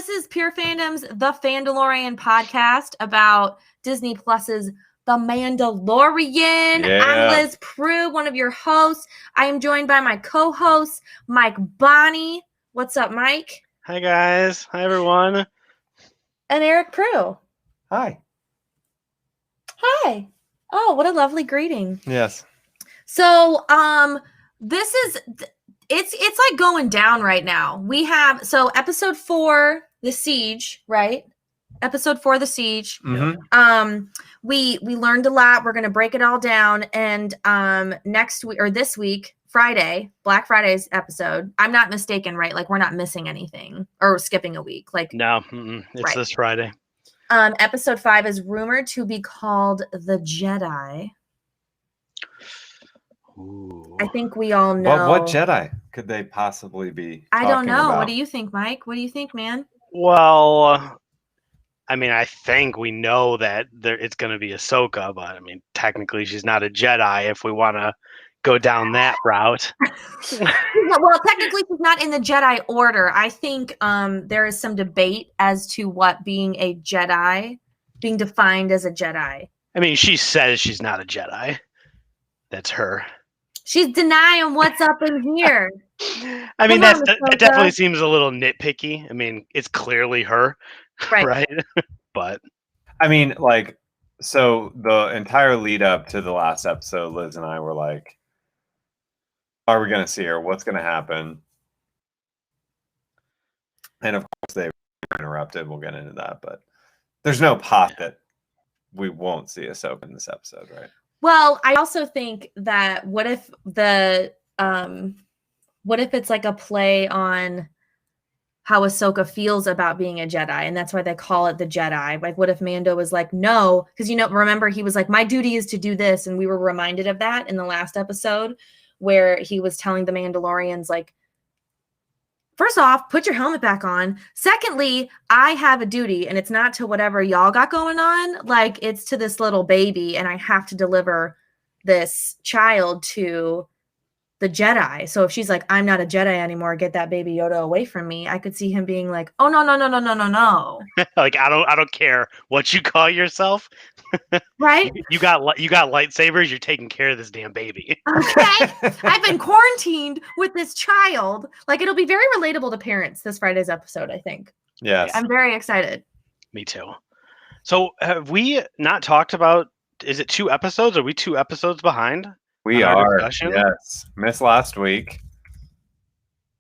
this is Pure Fandom's The Fandalorian Podcast about Disney Plus's The Mandalorian. Yeah. I'm Liz Prue, one of your hosts. I am joined by my co-host, Mike Bonney. What's up, Mike? Hi, guys. Hi, everyone. And Eric Prue. Hi. Hi. Oh, what a lovely greeting. Yes. So, this is... It's like going down right now. We have episode 4, The Siege, right? Episode 4, The Siege. Mm-hmm. We learned a lot. We're gonna break it all down. And next week or this week, Friday, Black Friday's episode. I'm not mistaken, right? Like we're not missing anything or skipping a week. Like no, it's right. This Friday. Episode 5 is rumored to be called The Jedi. Ooh. I think we all know. What Jedi could they possibly be? I don't know. About? What do you think, Mike? What do you think, man? Well, I mean, I think we know that it's going to be Ahsoka, but I mean, technically, she's not a Jedi. If we want to go down that route. Well, technically, she's not in the Jedi Order. I think there is some debate as to what being a Jedi, being defined as a Jedi. I mean, she says she's not a Jedi. That's her. She's denying what's up in here. I mean, Come on, that definitely seems a little nitpicky. I mean, it's clearly her, right? But I mean, like, so the entire lead up to the last episode, Liz and I were like, "Are we going to see her? What's going to happen?" And of course, they were interrupted. We'll get into that, but there's no pot that we won't see Ahsoka in this episode, right? Well, I also think that what if it's like a play on how Ahsoka feels about being a Jedi, and that's why they call it the Jedi. Like, what if Mando was like, no, because remember he was like, my duty is to do this, and we were reminded of that in the last episode where he was telling the Mandalorians like, first off, put your helmet back on. Secondly, I have a duty, and it's not to whatever y'all got going on. Like, it's to this little baby, and I have to deliver this child to the Jedi. So if she's like, I'm not a Jedi anymore, get that baby Yoda away from me, I could see him being like, oh, no. Like, I don't care what you call yourself. Right? You got lightsabers. You're taking care of this damn baby. Okay. I've been quarantined with this child. Like, it'll be very relatable to parents, this Friday's episode, I think. Yes. I'm very excited. Me too. So have we not talked about, is it 2 episodes? Are we 2 episodes behind? We are. Yes. Missed last week.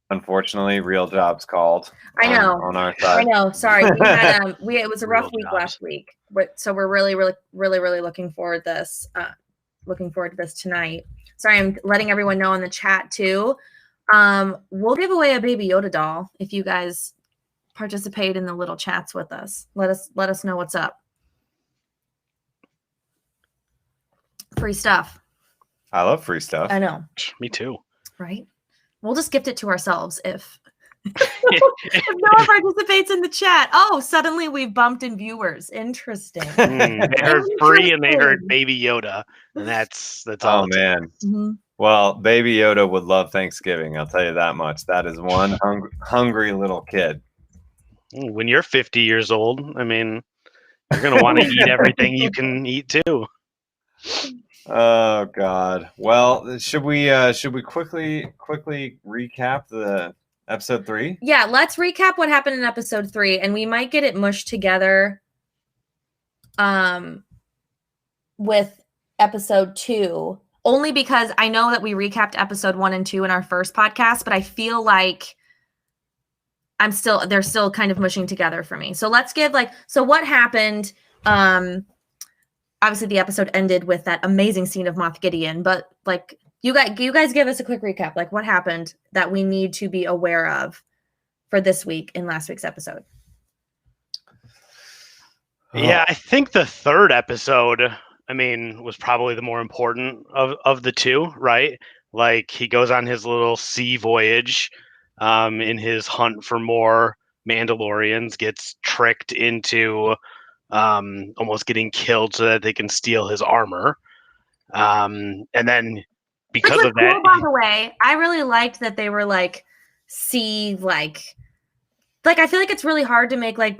Unfortunately, Real Jobs called. I know. On our side. I know. Sorry. We had it was a rough Real week jobs. last week. So we're really looking forward to this. Looking forward to this tonight. Sorry, I'm letting everyone know in the chat too. We'll give away a Baby Yoda doll if you guys participate in the little chats with us. Let us know what's up. Free stuff. I love free stuff. I know. Me too. Right? We'll just gift it to ourselves if if no one participates in the chat. Oh, suddenly we've bumped in viewers. Interesting. They heard free and they heard Baby Yoda, and that's all. Oh man. Mm-hmm. Well, Baby Yoda would love Thanksgiving. I'll tell you that much. That is one hungry little kid. When you're 50 years old, I mean, you're gonna want to eat everything you can eat too. Oh God. Well, should we quickly recap the episode 3? Yeah, let's recap what happened in episode 3, and we might get it mushed together with episode 2, only because I know that we recapped episode 1 and 2 in our first podcast, but I feel like they're still kind of mushing together for me. So let's give so what happened. Obviously the episode ended with that amazing scene of Moff Gideon, but like you guys give us a quick recap. Like, what happened that we need to be aware of for this week in last week's episode? Yeah, I think the 3rd episode, I mean, was probably the more important of the 2, right? Like, he goes on his little sea voyage in his hunt for more Mandalorians, gets tricked into almost getting killed so that they can steal his armor. And then because of that, cool, by the way, I really liked that they were like sea, like like I feel like it's really hard to make like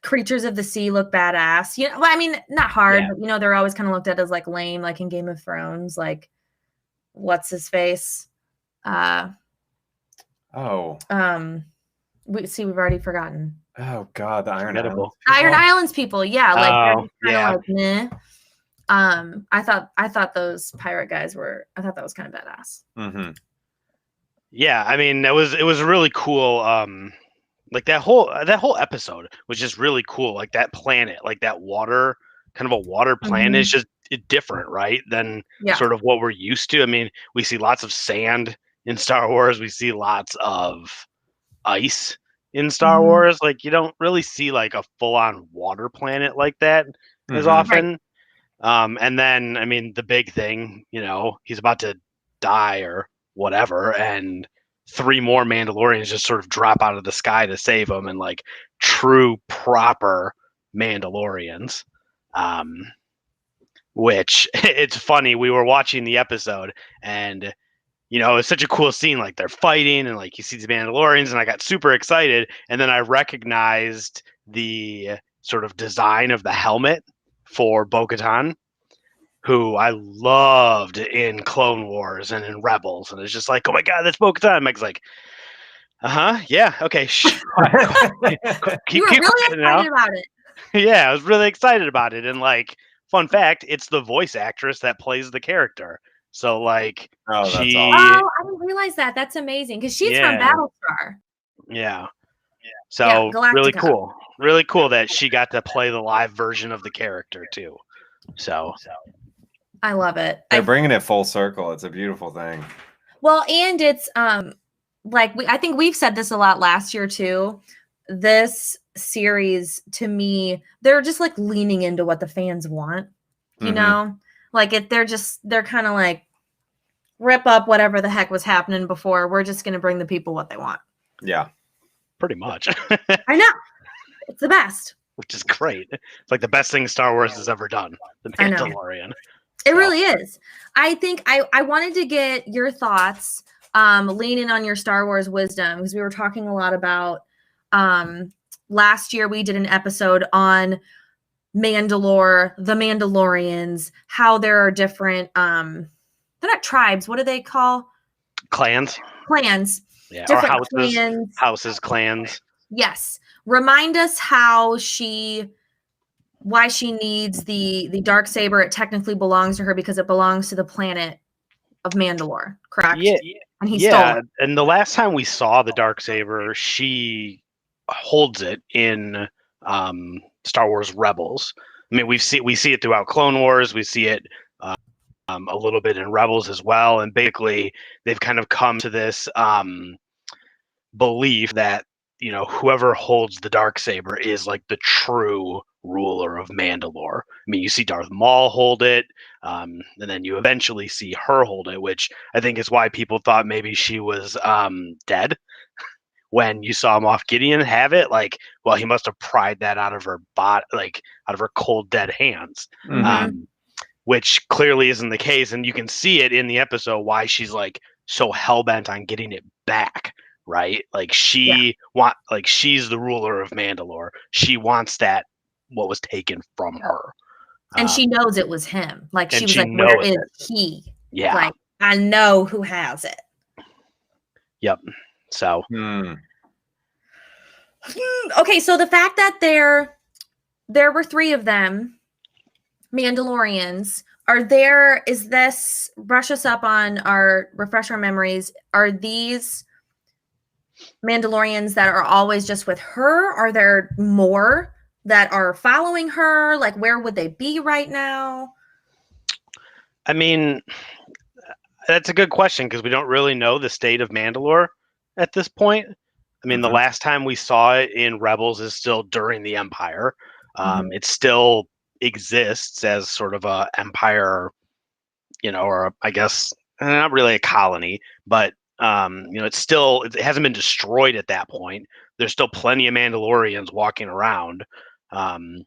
creatures of the sea look badass. You know, well, I mean, not hard, but you know, they're always kind of looked at as like lame, like in Game of Thrones, like what's his face? We've already forgotten. Oh God, the Iron Islands. Iron Islands people, yeah, like they're yeah. like meh. I thought those pirate guys were. I thought that was kind of badass. Mm-hmm. Yeah, I mean, it was really cool. Like that whole episode was just really cool. Like that planet, like that water, kind of a water planet is just different, right? Than sort of what we're used to. I mean, we see lots of sand in Star Wars. We see lots of ice in Star Wars. Like you don't really see like a full on water planet like that as often. Right. And then, I mean, the big thing, you know, he's about to die or whatever, and 3 more Mandalorians just sort of drop out of the sky to save him, and like true proper Mandalorians. Which it's funny, we were watching the episode and you know, it's such a cool scene, like they're fighting and like you see the Mandalorians, and I got super excited, and then I recognized the sort of design of the helmet for Bo-Katan, who I loved in Clone Wars and in Rebels, and it's just like, oh my God, that's Bo-Katan. Meg's like, yeah, okay. You were really excited about it. Yeah, I was really excited about it, and like, fun fact, it's the voice actress that plays the character. So like, that's awesome. I didn't realize that. That's amazing because she's from Battlestar. Yeah. So really cool that she got to play the live version of the character too. So I love it. They're bringing it full circle. It's a beautiful thing. Well, and it's like I think we've said this a lot last year too. This series, to me, they're just like leaning into what the fans want. You know, like they're kind of like rip up whatever the heck was happening before. We're just gonna bring the people what they want. Yeah, pretty much. I know, it's the best. Which is great. It's like the best thing Star Wars has ever done. The Mandalorian. It really is. I think I wanted to get your thoughts, leaning on your Star Wars wisdom, because we were talking a lot about last year we did an episode on Mandalore, the Mandalorians, how there are different they're not tribes, what do they call? Clans. Yeah, different or houses, clans. Yes. Remind us why she needs the Darksaber. It technically belongs to her because it belongs to the planet of Mandalore, correct? Yeah. And he stole it. And the last time we saw the Darksaber, she holds it in Star Wars Rebels. I mean, we see it throughout Clone Wars. We see it a little bit in Rebels as well. And basically, they've kind of come to this belief that, you know, whoever holds the Darksaber is like the true ruler of Mandalore. I mean, you see Darth Maul hold it, and then you eventually see her hold it, which I think is why people thought maybe she was dead. When you saw Moff Gideon have it, like, well, he must have pried that out of her body, like out of her cold, dead hands, which clearly isn't the case. And you can see it in the episode why she's like so hell bent on getting it back, right? Like she's the ruler of Mandalore. She wants that what was taken from her, and she knows it was him. Like she was like, "Where is he?" Yeah, like I know who has it. Yep. So, okay, so the fact that there were 3 of them, Mandalorians, brush us up on refresh our memories. Are these Mandalorians that are always just with her? Are there more that are following her? Like, where would they be right now? I mean, that's a good question because we don't really know the state of Mandalore at this point. I mean, the last time we saw it in Rebels is still during the Empire. It still exists as sort of a empire, you know, or I guess not really a colony, but you know, it hasn't been destroyed at that point. There's still plenty of Mandalorians walking around. I mean,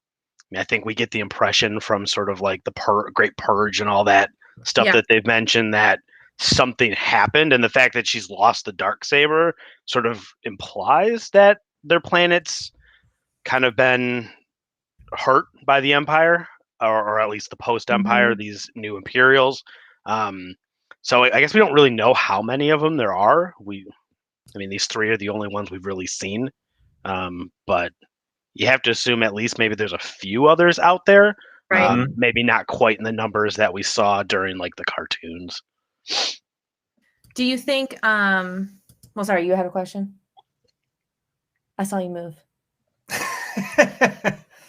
I think we get the impression from sort of like the Great Purge and all that stuff that they've mentioned that something happened, and the fact that she's lost the Darksaber sort of implies that their planets kind of been hurt by the Empire, or at least the post-Empire, these new Imperials. So I guess we don't really know how many of them there are. I mean, these 3 are the only ones we've really seen. But you have to assume at least maybe there's a few others out there. Right. Maybe not quite in the numbers that we saw during like the cartoons. Do you think well, sorry, you have a question? I saw you move.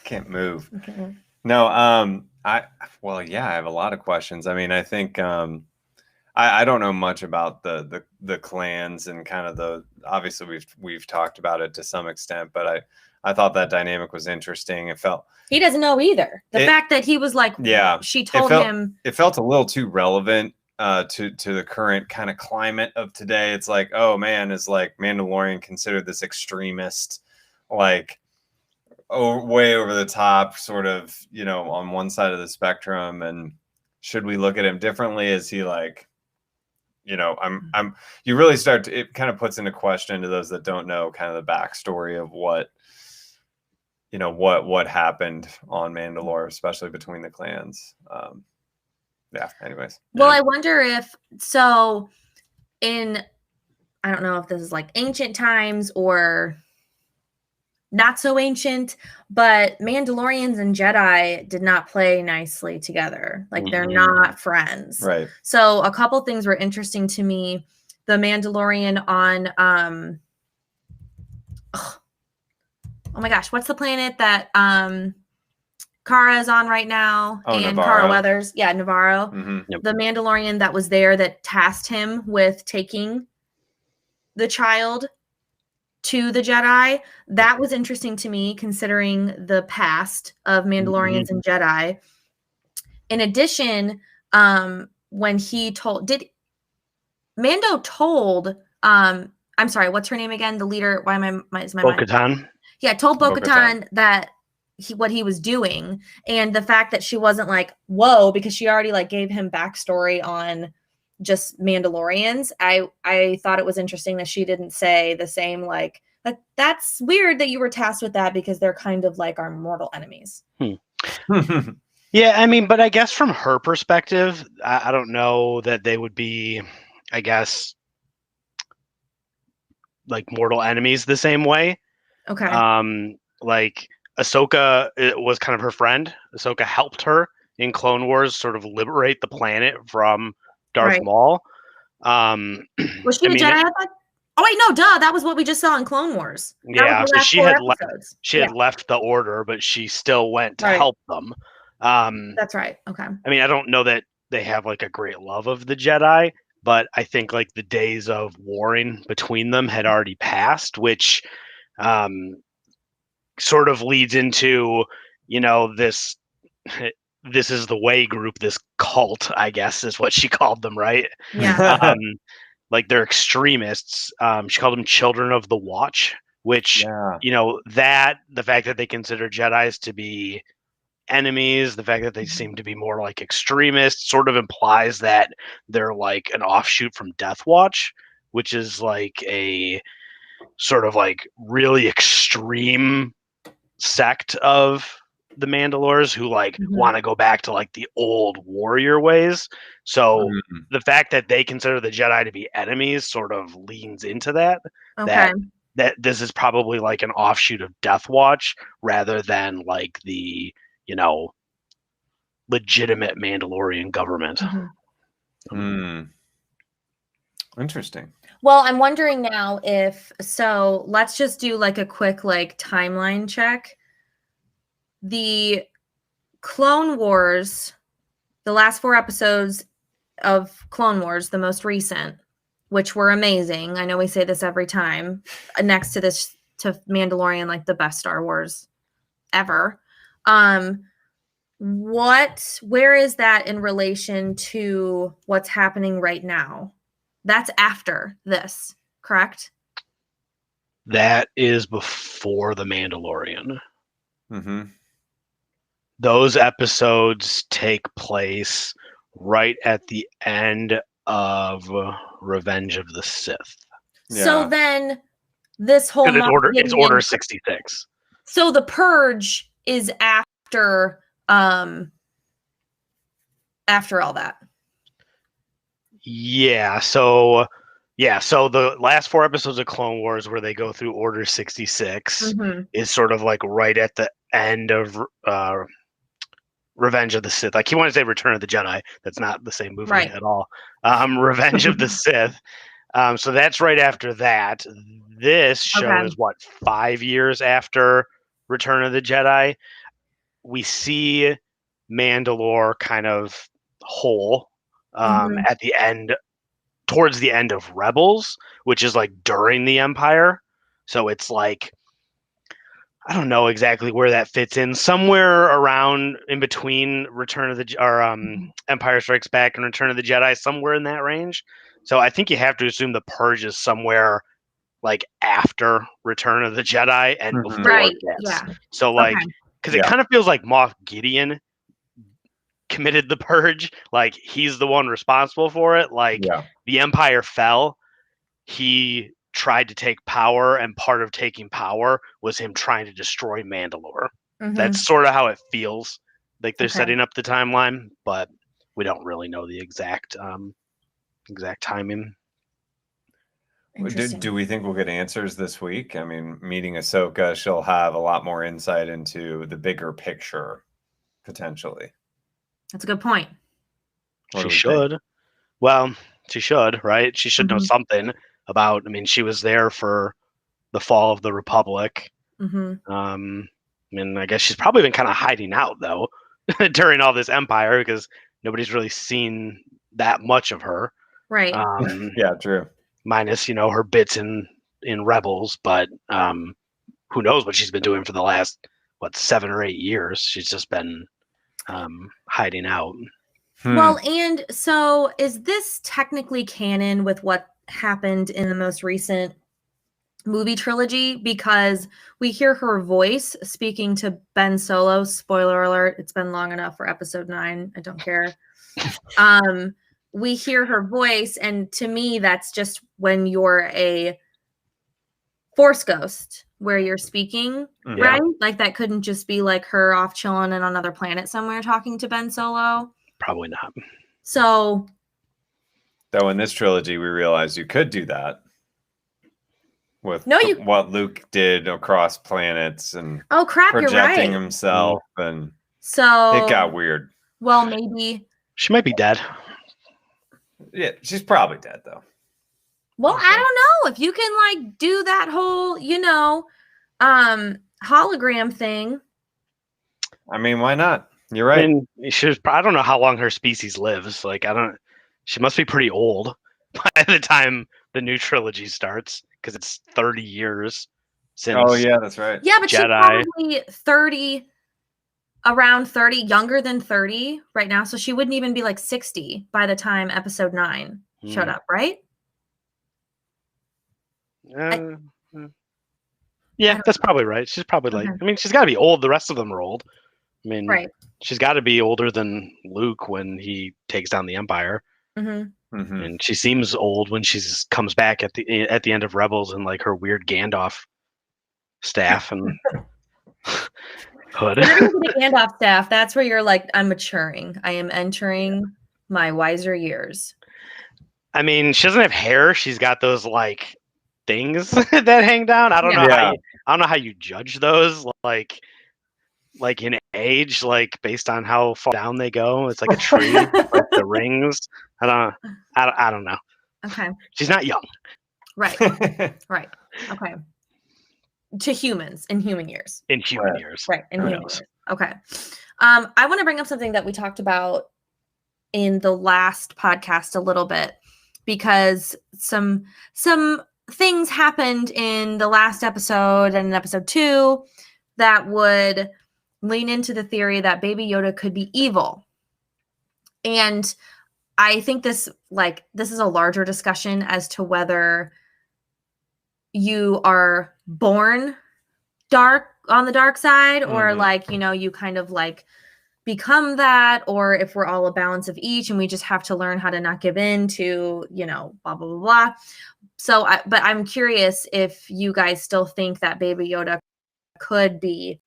Can't move. Okay. No, I have a lot of questions. I mean, I think I don't know much about the clans and kind of obviously we've talked about it to some extent, but I thought that dynamic was interesting. He doesn't know either. The fact that he was like, she told him. It felt a little too relevant to the current kind of climate of today. It's like, oh man, is like Mandalorian considered this extremist, like way over the top, sort of, on one side of the spectrum, and should we look at him differently? Is he like, you really start to, it kind of puts into question to those that don't know kind of the backstory of what happened on Mandalore, especially between the clans. Anyways. Well, I wonder if, so I don't know if this is like ancient times or not so ancient, but Mandalorians and Jedi did not play nicely together. Like they're not friends. Right. So a couple things were interesting to me. The Mandalorian on, oh my gosh, what's the planet that Kara is on right now? Oh, and Navarro. Kara Weathers. Yeah, Navarro. Mm-hmm. Yep. The Mandalorian that was there that tasked him with taking the child to the Jedi. That was interesting to me, considering the past of Mandalorians and Jedi. In addition, when he Mando told, I'm sorry, what's her name again? The leader, why am I, is my mind? Bo-Katan. Yeah, told Bo-Katan that what he was doing, and the fact that she wasn't like, whoa, because she already like gave him backstory on just Mandalorians. I thought it was interesting that she didn't say the same, like, that's weird that you were tasked with that because they're kind of like our mortal enemies. Yeah, I mean, but I guess from her perspective, I don't know that they would be, I guess, like mortal enemies the same way. Okay. Like Ahsoka, it was kind of her friend. Ahsoka helped her in Clone Wars sort of liberate the planet from Darth Maul. Was she a Jedi? Oh wait, no, duh. That was what we just saw in Clone Wars. Yeah, so she had left the Order, but she still went to help them. That's right. Okay. I mean, I don't know that they have like a great love of the Jedi, but I think like the days of warring between them had already passed, which sort of leads into, this is the way group, this cult, I guess is what she called them, right? Yeah. Like they're extremists. She called them Children of the Watch, which, that the fact that they consider Jedis to be enemies, the fact that they seem to be more like extremists sort of implies that they're like an offshoot from Death Watch, which is like a sort of like really extreme sect of the Mandalores who like want to go back to like the old warrior ways. So the fact that they consider the Jedi to be enemies sort of leans into that. Okay. That this is probably like an offshoot of Death Watch rather than like the, legitimate Mandalorian government. Interesting. Well, I'm wondering now so let's just do like a quick like timeline check. The Clone Wars, the last 4 episodes of Clone Wars, the most recent, which were amazing. I know we say this every time, next to Mandalorian, like the best Star Wars ever. Where is that in relation to what's happening right now? That's after this, correct? That is before The Mandalorian. Mm-hmm. Those episodes take place right at the end of Revenge of the Sith. Yeah. So then this whole it's order 66. So the purge is after all that. Yeah, so the last 4 episodes of Clone Wars where they go through Order 66 is sort of like right at the end of Revenge of the Sith. I keep wanting to say Return of the Jedi. That's not the same movie at all. Revenge of the Sith. So that's right after that. This show is 5 years after Return of the Jedi. We see Mandalore kind of whole at the end, towards the end of Rebels, which is like during the Empire. So it's like, I don't know exactly where that fits in. Somewhere around in between Empire Strikes Back and Return of the Jedi, somewhere in that range. So I think you have to assume the Purge is somewhere like after Return of the Jedi and before this. Yeah. So like, because it kind of feels like Moff Gideon committed the Purge. Like he's the one responsible for it. Like the Empire fell. He tried to take power, and part of taking power was him trying to destroy Mandalore. That's sort of how it feels. Like they're setting up the timeline, but we don't really know the exact timing. Do we think we'll get answers this week? I mean, meeting Ahsoka, she'll have a lot more insight into the bigger picture, potentially. That's a good point. She should. Well, she should, right? She should know something about, I mean, she was there for the fall of the Republic. I mean, I guess she's probably been kind of hiding out, though, during all this Empire, because nobody's really seen that much of her. Right. Yeah, true. Minus, her bits in Rebels, but who knows what she's been doing for the last, 7 or 8 years. She's just been hiding out. Well, and so is this technically canon with what happened in the most recent movie trilogy? Because we hear her voice speaking to Ben Solo. Spoiler alert, it's been long enough for episode 9. I don't care. We hear her voice, and to me, that's just when you're a Force ghost where you're speaking, right? Like that couldn't just be like her off chilling in another planet somewhere talking to Ben Solo. Probably not. So, though in this trilogy, we realized you could do that with what Luke did across planets and projecting himself, and so it got weird. Well, maybe she might be dead. Yeah, she's probably dead though. Well, I don't know if you can like do that whole, hologram thing. I mean, why not? You're right. I mean, I don't know how long her species lives. Like, she must be pretty old by the time the new trilogy starts, because it's 30 years since. Oh yeah, that's right. Yeah, but Jedi. She's probably around 30, younger than 30 right now. So she wouldn't even be like 60 by the time episode 9 showed up, right? Yeah, that's probably right. She's probably like, I mean, she's got to be old. The rest of them are old. I mean, she's got to be older than Luke when he takes down the Empire. And she seems old when she comes back at the end of Rebels in like her weird Gandalf staff and hood. The Gandalf staff, that's where you're like, I'm maturing. I am entering my wiser years. I mean, she doesn't have hair. She's got those like things that hang down. I don't know. I don't know how you judge those. Like in age, like based on how far down they go. It's like a tree, like the rings. I don't know. Okay. She's not young. Right. Right. Okay. To humans in human years. In human years. Right. In human years. Okay. I want to bring up something that we talked about in the last podcast a little bit, because some things happened in the last episode and in episode 2 that would lean into the theory that Baby Yoda could be evil. And I think this is a larger discussion as to whether you are born dark on the dark side, or you kind of like become that, or if we're all a balance of each and we just have to learn how to not give in to, blah, blah, blah, blah. but I'm curious if you guys still think that Baby Yoda could be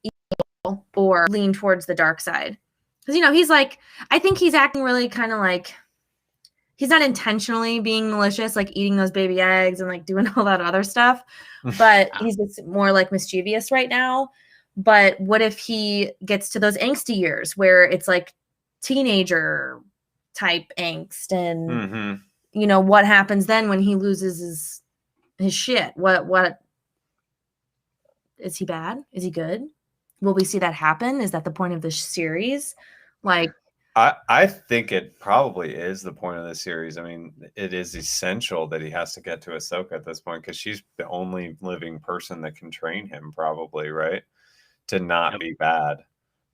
evil or lean towards the dark side. Because, he's like, I think he's acting really kind of like, he's not intentionally being malicious, like eating those baby eggs and like doing all that other stuff, but he's just more like mischievous right now. But what if he gets to those angsty years where it's like teenager type angst and what happens then when he loses his shit? What is he bad? Is he good? Will we see that happen? Is that the point of the series? Like, I think it probably is the point of the series. I mean, it is essential that he has to get to Ahsoka at this point because she's the only living person that can train him, probably, right? To not be bad,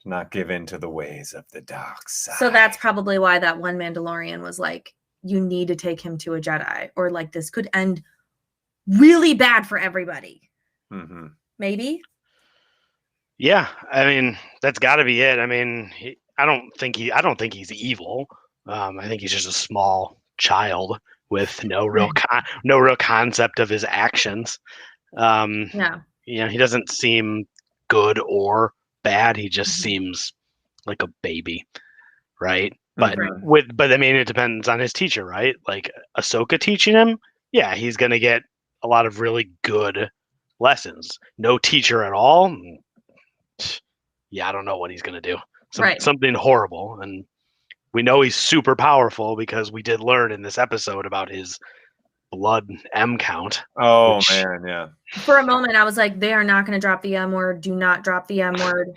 to not give in to the ways of the dark side. So that's probably why that one Mandalorian was like, you need to take him to a Jedi, or like this could end really bad for everybody. Maybe. Yeah, I mean, that's got to be it. I mean, I don't think he's evil. I think he's just a small child with no real concept of his actions. He doesn't seem good or bad. He just seems like a baby, right? But I mean, it depends on his teacher, right? Like Ahsoka teaching him, yeah, he's gonna get a lot of really good lessons. No teacher at all, yeah, I don't know what he's gonna do. Something horrible, and we know he's super powerful because we did learn in this episode about his blood M count. Oh man, yeah. For a moment, I was like, they are not going to drop the M word. Do not drop the M word.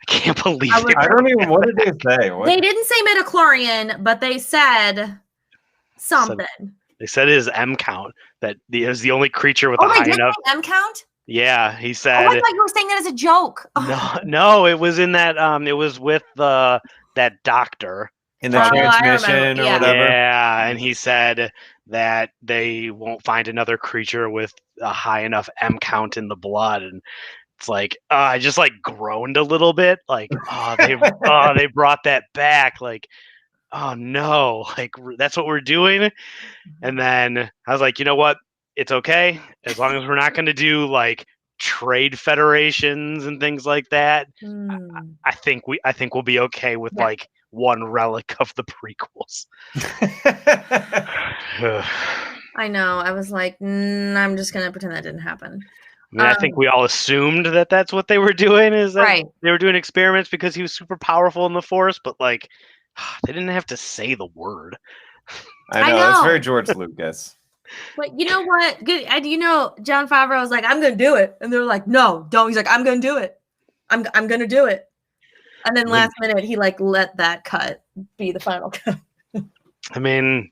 I can't believe it. I don't even. What did they say? They didn't say midichlorian, but they said something. They said his M count, that he is the only creature with a high enough M count. Yeah, he said. Oh, I thought you were saying that as a joke. No, it was in that. It was with that doctor in the transmission or whatever. Yeah, and he said that they won't find another creature with a high enough M count in the blood, and it's like I just like groaned a little bit, like they brought that back, like oh no, like that's what we're doing. And then I was like, you know what? It's okay as long as we're not going to do like trade federations and things like that. I think we'll be okay with like one relic of the prequels. I know. I was like, I'm just going to pretend that didn't happen. I mean, I think we all assumed that that's what they were doing, is that they were doing experiments because he was super powerful in the Force, but like they didn't have to say the word. I know. It's very George Lucas. But you know what? Good. Jon Favreau was like, I'm going to do it. And they're like, no, don't. He's like, I'm going to do it. I'm going to do it. And then last minute, he like let that cut be the final cut. I mean,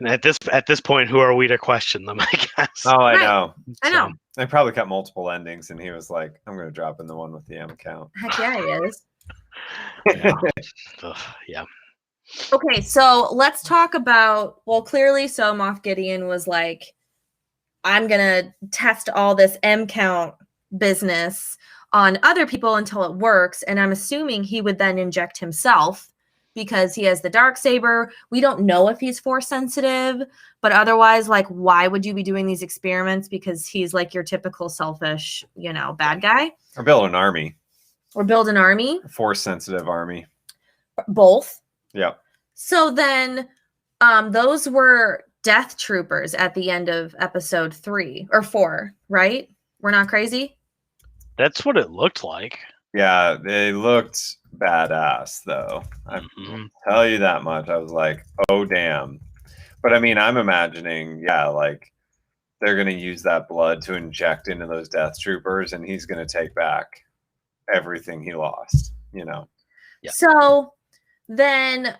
at this point, who are we to question them, I guess? Oh, I know. I know. They probably cut multiple endings, and he was like, I'm going to drop in the one with the M count. Heck yeah, he is. Yeah. Okay, so let's talk about, clearly, so Moff Gideon was like, I'm going to test all this M count business on other people until it works. And I'm assuming he would then inject himself because he has the Darksaber. We don't know if he's Force sensitive, but otherwise, like, why would you be doing these experiments? Because he's like your typical selfish, bad guy. Or build an army. Force sensitive army. Both. Yep. So then those were Death Troopers at the end of episode 3 or 4, right? We're not crazy? That's what it looked like. Yeah, they looked badass, though. I tell you that much. I was like, oh, damn. But I mean, I'm imagining, like they're going to use that blood to inject into those Death Troopers, and he's going to take back everything he lost, Yeah. So then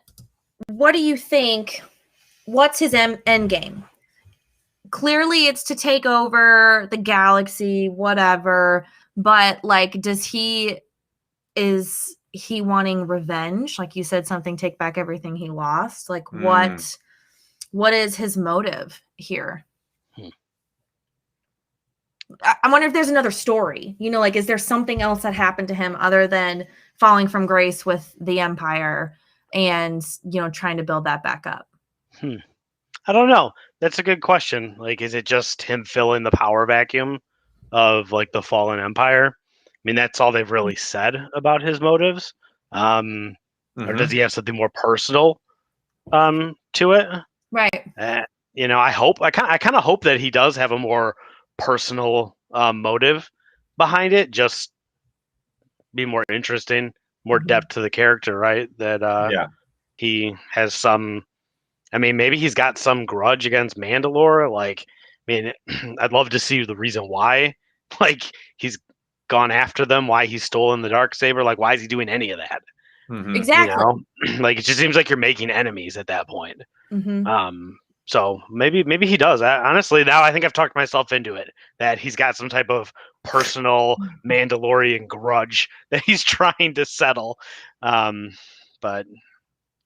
what do you think? What's his end game? Clearly, it's to take over the galaxy, whatever. But like, is he wanting revenge? Like you said, something, take back everything he lost. Like what is his motive here? I wonder if there's another story, like, is there something else that happened to him other than falling from grace with the Empire and, trying to build that back up? I don't know. That's a good question. Like, is it just him filling the power vacuum of like the fallen empire? I mean, that's all they've really said about his motives. Or does he have something more personal to it? Right. I kind of hope that he does have a more personal motive behind it. Just be more interesting, more depth to the character, right? That he has some. I mean, maybe he's got some grudge against Mandalore. Like, I mean, I'd love to see the reason why. Like, he's gone after them. Why he's stolen the Darksaber? Like, why is he doing any of that? Exactly. Like, it just seems like you're making enemies at that point. Mm-hmm. So maybe he does. Honestly, now I think I've talked myself into it that he's got some type of personal Mandalorian grudge that he's trying to settle. But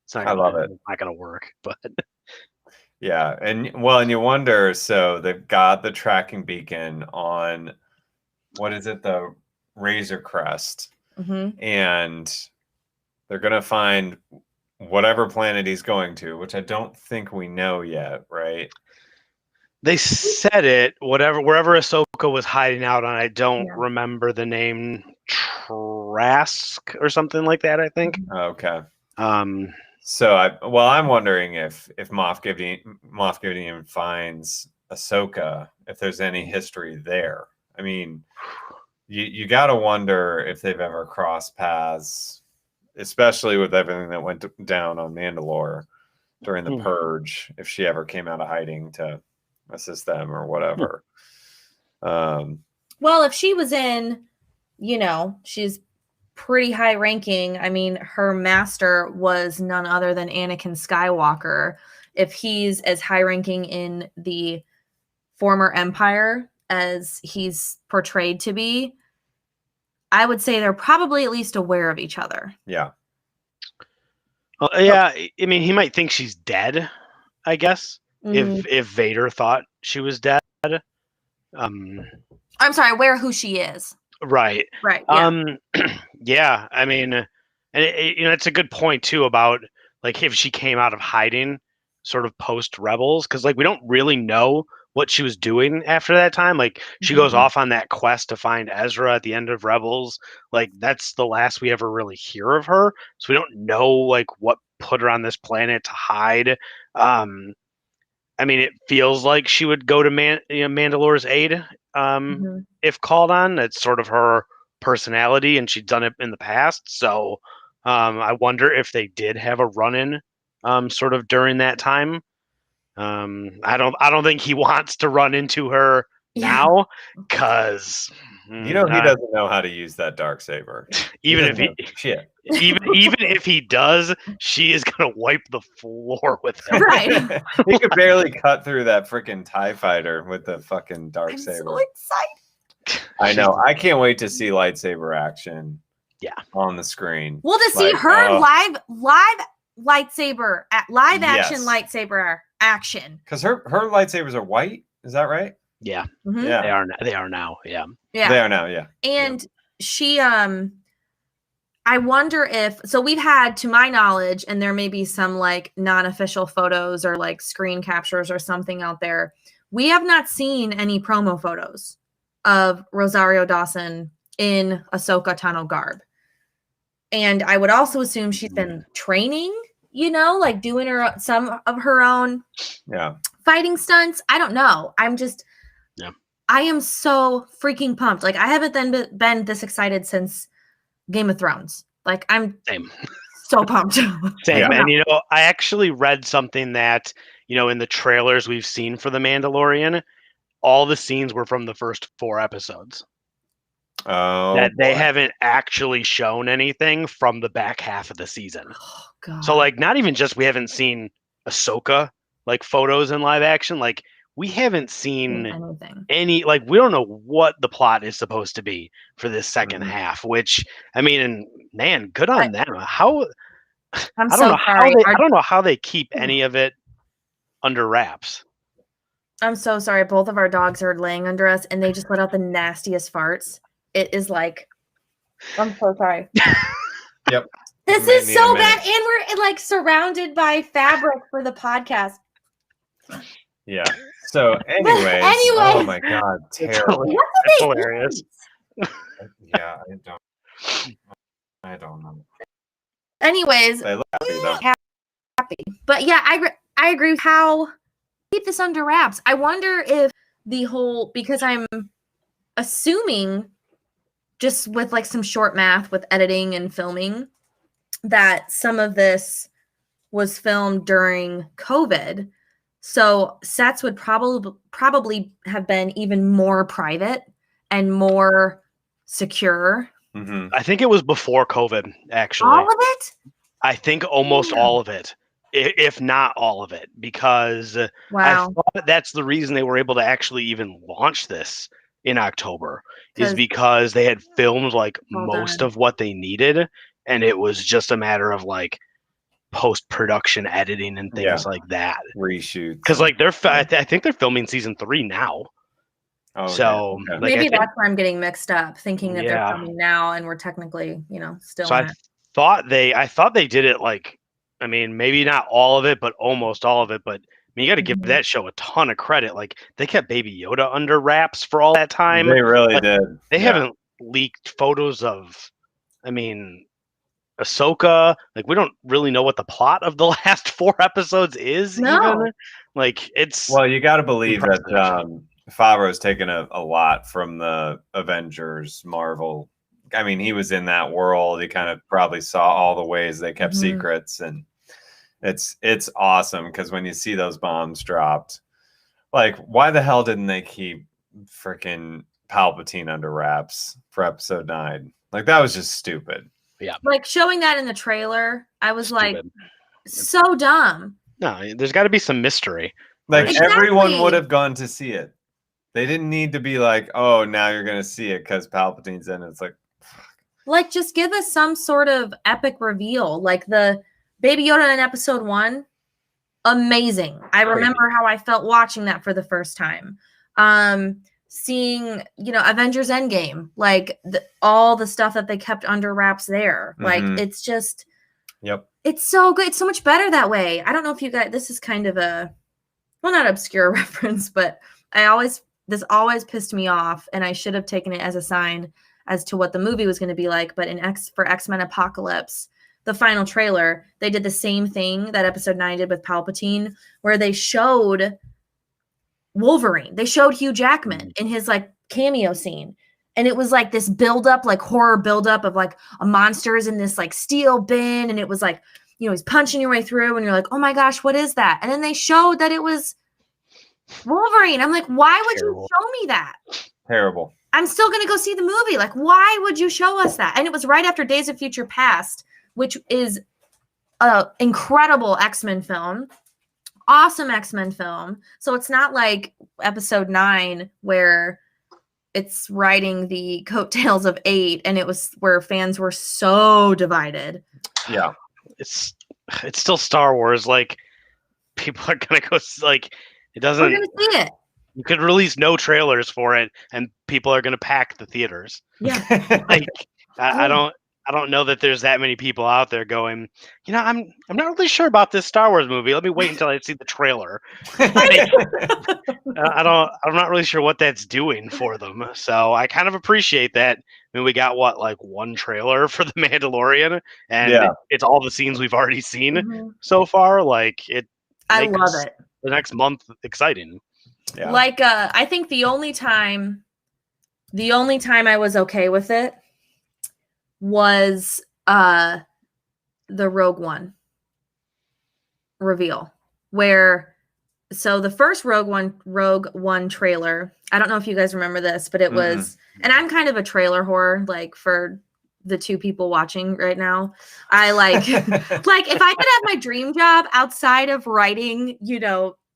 it's not gonna, I love it. It's not going to work. But yeah, and you wonder. So they've got the tracking beacon on what is it, the Razor Crest, and they're gonna find whatever planet he's going to, which I don't think we know yet, right? They said it, wherever Ahsoka was hiding out on. I don't remember the name, Trask or something like that, I think. Okay. So I'm wondering if Moff Gideon finds Ahsoka, if there's any history there. I mean, you got to wonder if they've ever crossed paths, especially with everything that went down on Mandalore during the Purge, if she ever came out of hiding to assist them or whatever. Well, if she was in, she's pretty high ranking. I mean, her master was none other than Anakin Skywalker. If he's as high ranking in the former Empire as he's portrayed to be, I would say they're probably at least aware of each other. Yeah. Yeah, I mean, he might think she's dead, I guess, if Vader thought she was dead. I'm sorry, aware who she is. Right. Yeah. Yeah. I mean, and it's a good point too about like if she came out of hiding, sort of post Rebels, because like we don't really know what she was doing after that time. Like she goes off on that quest to find Ezra at the end of Rebels. Like that's the last we ever really hear of her. So we don't know like what put her on this planet to hide. I mean, it feels like she would go to Mandalore's aid if called on. That's sort of her personality, and she'd done it in the past. So I wonder if they did have a run-in sort of during that time. I don't think he wants to run into her now, because he doesn't know how to use that Darksaber. Even if he does, she is gonna wipe the floor with him. Right. He could barely cut through that freaking TIE fighter with the fucking Darksaber. I'm so excited. I know. I can't wait to see lightsaber action. Yeah, on the screen. Well, to see her live lightsaber live action lightsaber action. Because her lightsabers are white. Is that right? Yeah. Yeah. They are now. Yeah. Yeah. They are now. Yeah. And she I wonder if, so we've had, to my knowledge, and there may be some like non-official photos or like screen captures or something out there. We have not seen any promo photos of Rosario Dawson in Ahsoka Tano garb. And I would also assume she's been training, like doing some of her own fighting stunts. I don't know. I am so freaking pumped. Like I haven't been this excited since Game of Thrones. Like I'm so pumped. Same. Yeah. And I actually read something that, in the trailers we've seen for The Mandalorian, all the scenes were from the first 4 episodes. Oh, that they haven't actually shown anything from the back half of the season. Oh, God. So like not even just we haven't seen Ahsoka like photos in live action, like we haven't seen any, like we don't know what the plot is supposed to be for this second half, which I mean, and man, good on them. I don't know how they keep any of it under wraps. I'm so sorry. Both of our dogs are laying under us and they just let out the nastiest farts. It is like, I'm so sorry. Yep. This is so bad. And we're like surrounded by fabric for the podcast. Yeah. So, anyways, oh my god, terrible. It's hilarious. Yeah, I don't know. Anyways, They look happy though. happy. But yeah, I agree with how keep this under wraps. I wonder if the whole, because I'm assuming just with like some short math with editing and filming that some of this was filmed during COVID. So sets would probably have been even more private and more secure. Mm-hmm. I think it was before COVID, actually. All of it? I think almost all of it, if not all of it, because Wow. I thought that's the reason they were able to actually even launch this in October, is because they had filmed like most of what they needed, and it was just a matter of like post-production editing and things like that. Reshoots. Because like I think they're filming season 3 now. Oh, so okay. Like, maybe that's where I'm getting mixed up, thinking that they're filming now and we're technically, still. So I thought they did it like, I mean, maybe not all of it, but almost all of it. But I mean, you got to give that show a ton of credit. Like, they kept Baby Yoda under wraps for all that time. They really did. They haven't leaked photos of, I mean, Ahsoka. Like, we don't really know what the plot of the last 4 episodes is. No. Even like, it's you got to believe that Favreau's taken a lot from the Avengers, Marvel. I mean, he was in that world. He kind of probably saw all the ways they kept secrets, and it's awesome because when you see those bombs dropped, like, why the hell didn't they keep freaking Palpatine under wraps for episode 9? Like, that was just stupid. Yeah, like showing that in the trailer, I was like, so dumb. No, there's got to be some mystery. Like, everyone would have gone to see it. They didn't need to be like, oh, now you're going to see it because Palpatine's in it. It's like, just give us some sort of epic reveal. Like the Baby Yoda in episode 1, amazing. I remember how I felt watching that for the first time. Seeing, Avengers Endgame, like all the stuff that they kept under wraps there. Like, it's just, it's so good. It's so much better that way. I don't know if you guys, this is kind of not obscure reference, but this always pissed me off, and I should have taken it as a sign as to what the movie was going to be like. But for X-Men Apocalypse, the final trailer, they did the same thing that episode 9 did with Palpatine, where they showed Wolverine. They showed Hugh Jackman in his like cameo scene. And it was like this buildup, like horror buildup of like a monster is in this like steel bin. And it was like, he's punching your way through and you're like, oh my gosh, what is that? And then they showed that it was Wolverine. I'm like, why would you show me that? Terrible. I'm still going to go see the movie. Like, why would you show us that? And it was right after Days of Future Past, which is an incredible X-Men film. Awesome X-Men film. So it's not like episode 9 where it's riding the coattails of 8 and it was where fans were so divided. Yeah. It's still Star Wars. Like, people are going to go, like, it doesn't. We're going to see it. You could release no trailers for it, and people are going to pack the theaters. Yeah. Like, I don't know that there's that many people out there going, I'm not really sure about this Star Wars movie. Let me wait until I see the trailer. Like, I'm not really sure what that's doing for them. So I kind of appreciate that. I mean, we got one trailer for The Mandalorian, and it's all the scenes we've already seen so far. Like, I love it. The next month exciting. Yeah. Like, I think the only time I was okay with it was the Rogue One reveal, so the first Rogue One trailer, I don't know if you guys remember this, but it was, and I'm kind of a trailer whore, like, for the 2 people watching right now. I like like, if I could have my dream job outside of writing,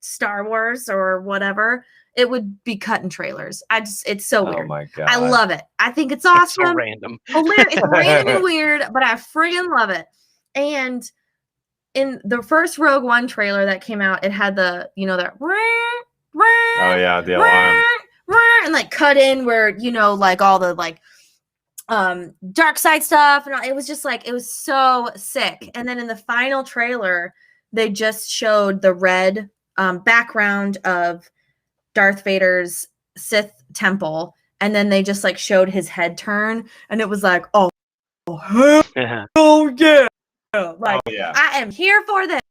Star Wars or whatever, it would be cutting trailers. It's so weird. Oh my God. I love it. I think it's awesome. It's so random. It's random and weird, but I friggin' love it. And in the first Rogue One trailer that came out, it had the, that oh yeah, the alarm. And like cut in where, like all the like dark side stuff, and it was just like, it was so sick. And then in the final trailer, they just showed the red background of Darth Vader's Sith temple, and then they just like showed his head turn, and it was like, oh hell yeah, like I am here for this.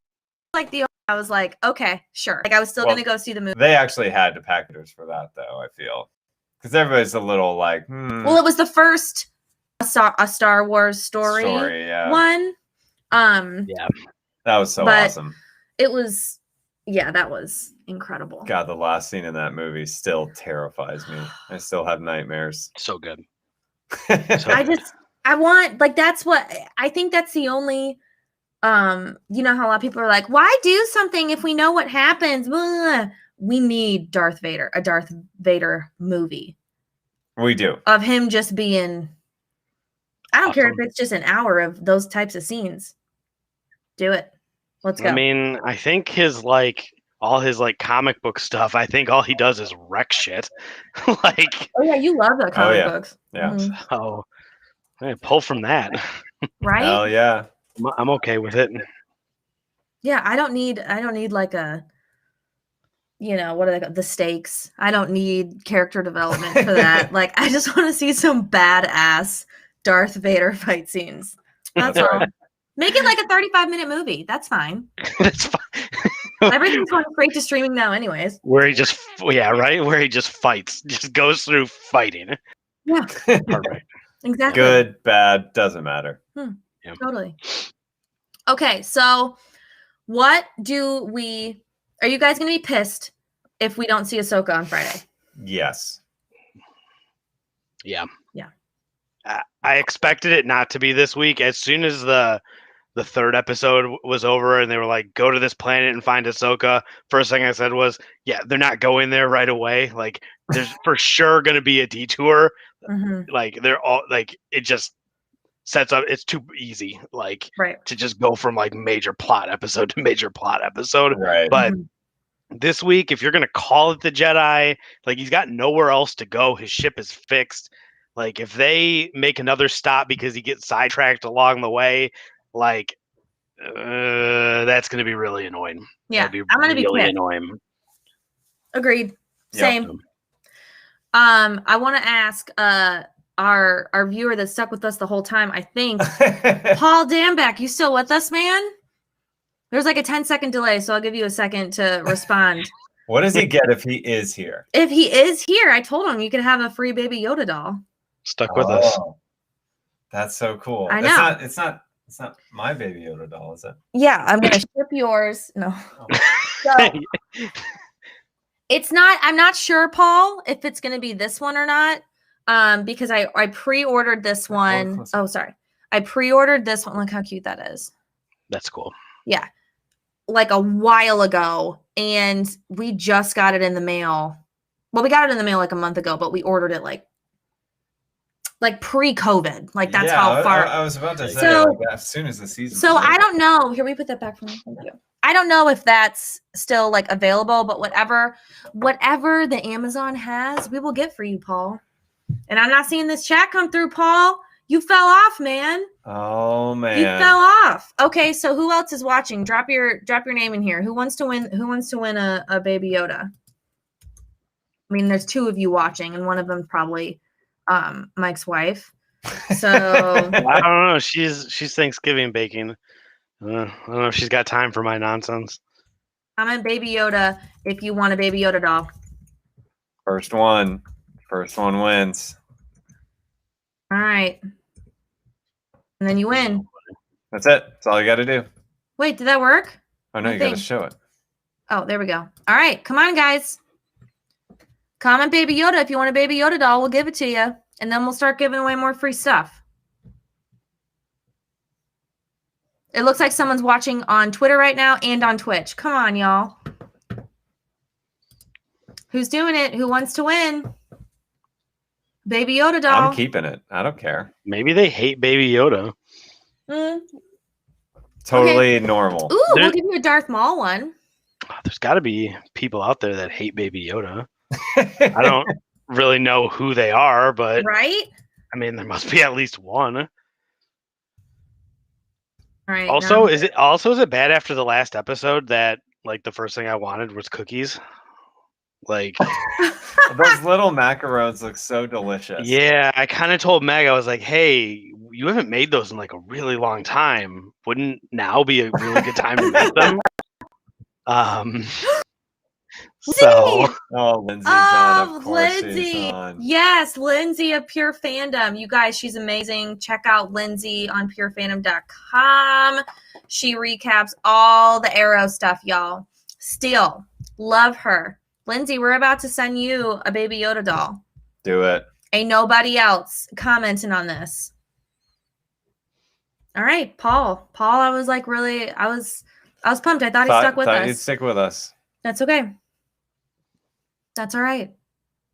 Like I was like, okay, sure. Like I was still gonna go see the movie. They actually had to package for that, though. I feel because everybody's a little like, Well, it was the first a Star Wars story one. Yeah, that was so awesome. It was, that was incredible. God, the last scene in that movie still terrifies me. I still have nightmares. So good. I want, like, that's what I think. That's the only. You know how a lot of people are like, why do something if we know what happens? Blah. We need Darth Vader, a Darth Vader movie. We do. Of him just being, I don't care if it's just an hour of those types of scenes. Do it. Let's go. I mean, I think all his comic book stuff, I think all he does is wreck shit. Like, oh yeah, you love the comic books. Yeah. Mm-hmm. So hey, pull from that. Right? Hell yeah. I'm okay with it. Yeah, I don't need like a, what are the stakes? I don't need character development for that. Like, I just want to see some badass Darth Vader fight scenes. That's all. Make it like a 35-minute movie. That's fine. That's fine. Everything's going straight to streaming now anyways. Where he just fights. Just goes through fighting. Yeah. Perfect. Exactly. Good, bad, doesn't matter. Yeah. Totally. Okay, so are you guys going to be pissed if we don't see Ahsoka on Friday? Yes. Yeah. Yeah. I expected it not to be this week. As soon as the third episode was over and they were like, go to this planet and find Ahsoka, first thing I said was, yeah, they're not going there right away. Like, there's for sure going to be a detour. Mm-hmm. Like, they're all like, it just sets up, it's too easy, like, to just go from like major plot episode to major plot episode. Right. But this week, if you're going to call it the Jedi, like, he's got nowhere else to go. His ship is fixed. Like, if they make another stop because he gets sidetracked along the way, like, that's going to be really annoying. Yeah, I'm going to be really annoying. Agreed. Same. Yep. I want to ask our viewer that stuck with us the whole time, I think, Paul Dambeck, you still with us, man? There's like a 10-second delay, so I'll give you a second to respond. What does he get if he is here? If he is here, I told him you could have a free Baby Yoda doll. Stuck with us. That's so cool. I know. It's not my Baby Yoda doll, is it? Yeah, I'm gonna ship yours. No. So, it's not. I'm not sure, Paul, if it's gonna be this one or not. Because I pre-ordered this one. Oh, sorry. I pre-ordered this one. Look how cute that is. That's cool. Yeah. Like a while ago, and we just got it in the mail. Well, we got it in the mail like a month ago, but we ordered it like pre-COVID. Like, that's how far. I was about to say, like, as soon as the season. So I don't know. Here, we put that back for me. Thank you. I don't know if that's still like available, but whatever the Amazon has, we will get for you, Paul. And I'm not seeing this chat come through, Paul. You fell off, man. Oh man. You fell off. Okay, so who else is watching? Drop your name in here. Who wants to win a Baby Yoda? I mean, there's two of you watching, and one of them probably Mike's wife. So I don't know. She's Thanksgiving baking. I don't know if she's got time for my nonsense. Comment Baby Yoda if you want a Baby Yoda doll. First one wins. All right. And then you win. That's it. That's all you got to do. Wait, did that work? Oh, no, you got to show it. Oh, there we go. All right. Come on, guys. Comment Baby Yoda if you want a Baby Yoda doll. We'll give it to you. And then we'll start giving away more free stuff. It looks like someone's watching on Twitter right now and on Twitch. Come on, y'all. Who's doing it? Who wants to win? Baby Yoda doll. I'm keeping it. I don't care. Maybe they hate Baby Yoda. Totally normal. Ooh, we'll give you a Darth Maul one. There's got to be people out there that hate Baby Yoda. I don't really know who they are, but right? I mean, there must be at least one. All right. Also, is it bad after the last episode that like the first thing I wanted was cookies. Like, Those little macarons look so delicious. yeah, I kind of told Meg, I was like, hey, you haven't made those in like a really long time. Wouldn't now be a really good time to make them? So Oh, Lindsay's on. Of course she's Lindsay. on. Yes, Lindsay of Pure Fandom. You guys, she's amazing. Check out Lindsay on purefandom.com. She recaps all the Arrow stuff, y'all. Still, love her. Lindsay, we're about to send you a Baby Yoda doll. Do it. Ain't nobody else commenting on this. All right, Paul. Paul, I was like really, I was pumped. I thought he stuck with thought us. He'd stick with us. That's okay. That's all right.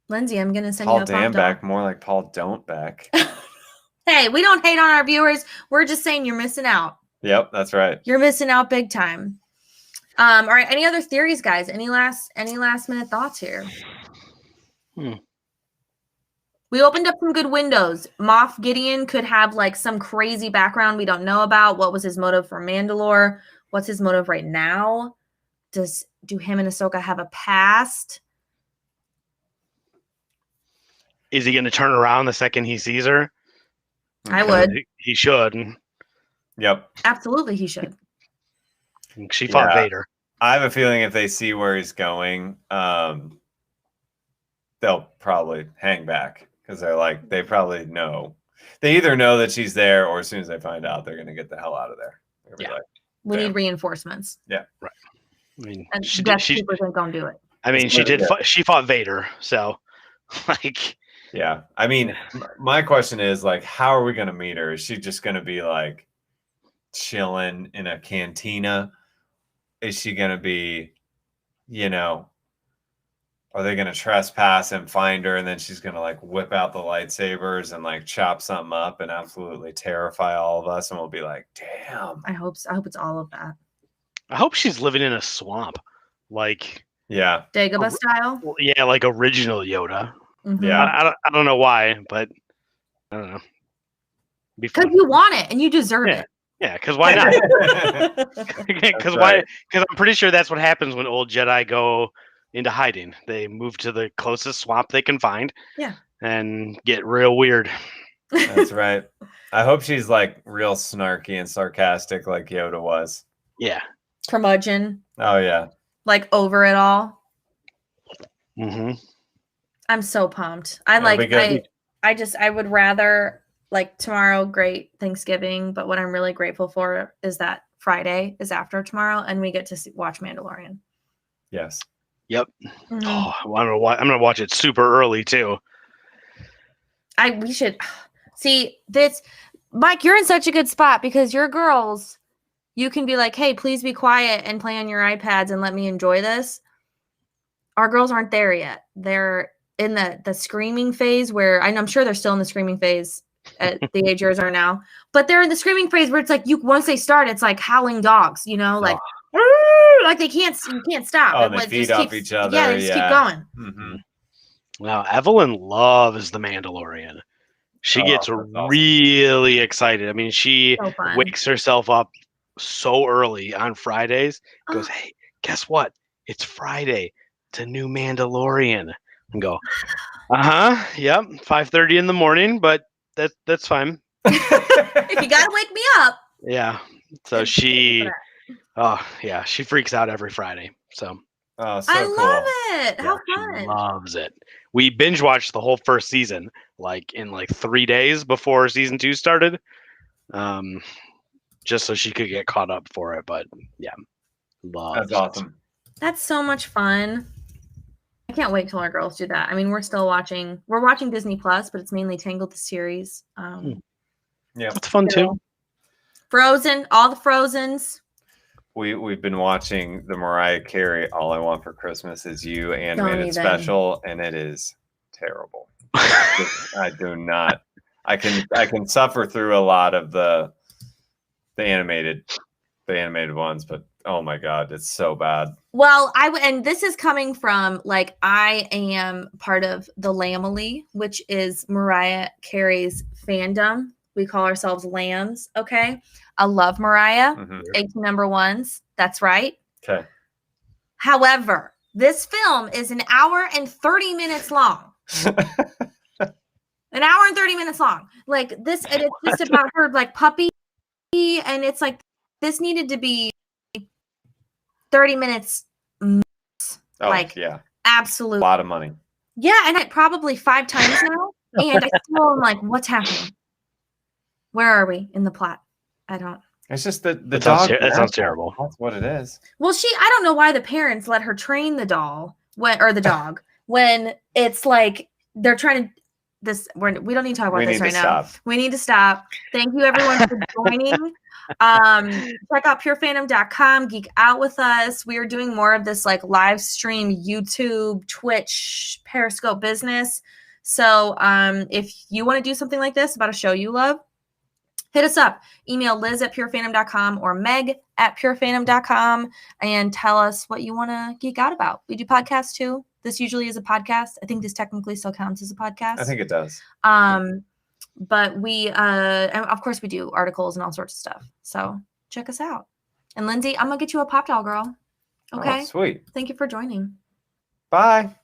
Lindsay, I'm going to send Paul you a Dan pop doll. back, more like Paul don't back. Hey, we don't hate on our viewers. We're just saying you're missing out. Yep, that's right. You're missing out big time. All right. Any other theories, guys? Any last minute thoughts here? We opened up some good windows. Moff Gideon could have like some crazy background we don't know about. What was his motive for Mandalore? What's his motive right now? Do him and Ahsoka have a past? is he going to turn around the second he sees her? I would. He should. Yep. Absolutely, he should. She fought Vader. I have a feeling if they see where he's going, they'll probably hang back because they probably know. They either know that she's there, or as soon as they find out, they're going to get the hell out of there. Yeah. We need reinforcements. Yeah. Right. I mean, and she people ain't gonna do it. I mean, she fought Vader, so like. Yeah. I mean, my question is like, how are we going to meet her? Is she just going to be like chilling in a cantina? Is she going to be, are they going to trespass and find her, and then she's going to like whip out the lightsabers and like chop something up and absolutely terrify all of us, and we'll be like, damn. I hope so. I hope it's all of that. I hope she's living in a swamp, like Dagobah style. Yeah, like original Yoda. Mm-hmm. Yeah, I don't know why, but I don't know. Because you want it and you deserve it. Yeah, because why not? Because why? Because I'm pretty sure that's what happens when old Jedi go into hiding. They move to the closest swamp they can find. Yeah. And get real weird. That's right. I hope she's like real snarky and sarcastic like Yoda was. Yeah. Curmudgeon. Oh yeah. Like over it all. Mm-hmm. I'm so pumped. I would rather like tomorrow, great Thanksgiving, but what I'm really grateful for is that Friday is after tomorrow and we get to watch Mandalorian. Yes. Yep. Mm-hmm. Oh, I'm gonna watch it super early too. We should see this. Mike, you're in such a good spot because your girls, you can be like, hey, please be quiet and play on your iPads and let me enjoy this. Our girls aren't there yet. They're in the screaming phase where I'm sure they're still in the screaming phase at the age yours are now, but they're in the screaming phase where it's like once they start, it's like howling dogs, like you can't stop. Oh, they feed off each other. Yeah, they just keep going. Mm-hmm. Now, Evelyn loves The Mandalorian. She gets really excited. I mean, she wakes herself up so early on Fridays. Goes, hey, guess what? It's Friday. It's a new Mandalorian. And go, yep, 5:30 in the morning, but that's fine. If you gotta wake me up. Yeah. So she freaks out every Friday. So I love it. How fun. She loves it. We binge watched the whole first season in 3 days before season 2 started. Just so she could get caught up for it. But yeah. That's awesome. That's so much fun. I can't wait till our girls do that. I mean, we're watching Disney Plus, but it's mainly Tangled the series. Yeah. That's fun too. Frozen, all the Frozens. We've been watching the Mariah Carey "All I Want for Christmas Is You" animated special, and it is terrible. I do not. I can suffer through a lot of the animated ones, but oh my god, it's so bad. Well, and this is coming from I am part of the Lamely, which is Mariah Carey's fandom. We call ourselves Lambs. Okay. I love Mariah. 18 number ones. That's right. Okay. However, this film is an hour and 30 minutes long. An hour and 30 minutes long. Like this, and it's just about her like puppy, and it's like this needed to be 30 minutes. Oh, like yeah. Absolutely. A lot of money. Yeah, and I probably 5 times now. And I still am like, what's happening? Where are we in the plot? I don't. It's just the That dog. sounds terrible. That's what it is. Well, I don't know why the parents let her train the doll or the dog when it's like they're trying to. We don't need to talk about this right now. We need to stop. Thank you everyone for joining. Check out purefandom.com, geek out with us. We are doing more of this like live stream YouTube, Twitch, Periscope business. So if you want to do something like this about a show you love, hit us up. Email liz@purefandom.com or meg@purefandom.com and tell us what you want to geek out about. We do podcasts too. This usually is a podcast. I think this technically still counts as a podcast. I think it does. But we, and of course we do articles and all sorts of stuff. So check us out. And Lindsay, I'm going to get you a pop doll, girl. Okay. Oh, sweet. Thank you for joining. Bye.